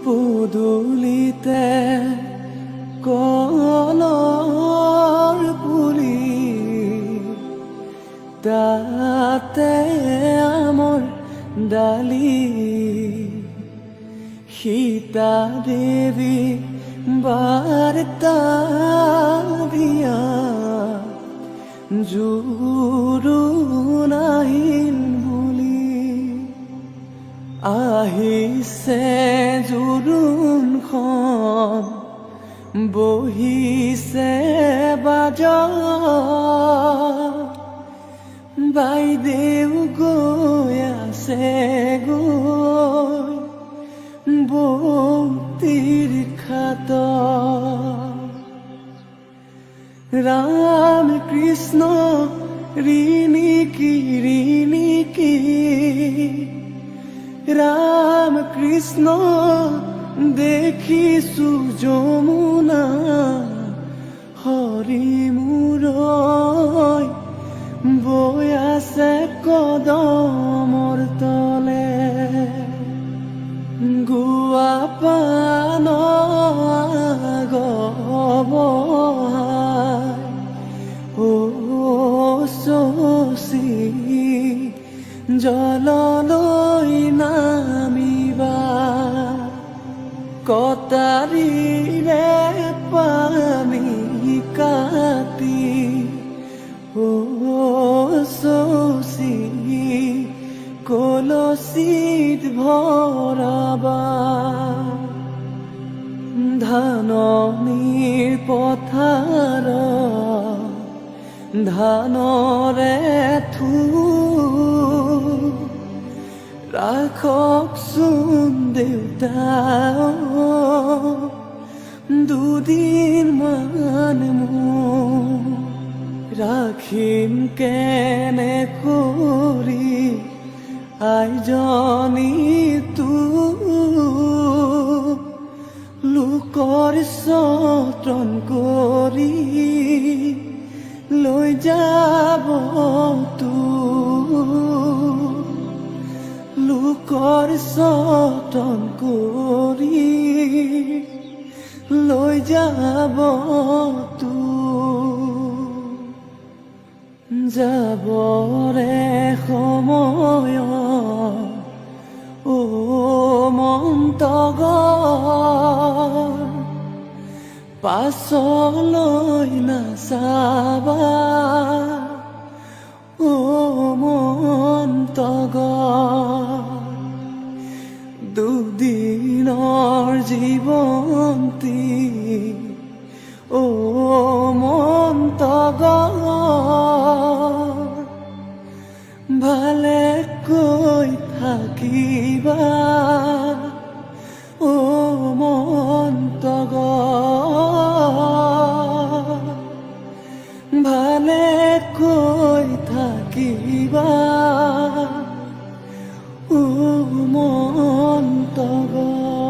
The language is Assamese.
পদূলিতে কলৰ পুলি তাতে আমৰ ডালি সীতা দেৱী বাৰ্তা দিয়া জোৰোণ আহিল বুলি আহিছে জোৰোণখন বহিছে বাজত বাইদেউ গৈ আছে গৈ বৌতিৰ খাটত ৰাম কৃষ্ণ ৰিণিকি ৰাম কৃষ্ণ দেখিছো যমুনা হৰি মূৰৈ বৈ আছে কদমৰ তলে গুৱা পান গবহাই ও শশী জললৈ নামিবা কটাৰীৰে পানী কাটি ও শশী কলচীত ভৰাবা ধাননিৰ পথাৰ ধানৰে থোক ৰাখকচোন দেউতা দুদিনমান মোক ৰাখিম কেনে কৰি আইজনী তোক লোকৰ যতন কৰি লৈ যাব তোক লোকৰ যতন কৰি লৈ যাব তোক যাবৰে সময় ও মন্তগৰ পাছলৈ নাচাবা ও মন্তগৰ দুদিনৰ জীৱন্তী ও মন্তগৰ ভালে কৈ থাকিবা ও মন্তগৰ ভালে কৈ থাকিবা ও মন্তগৰ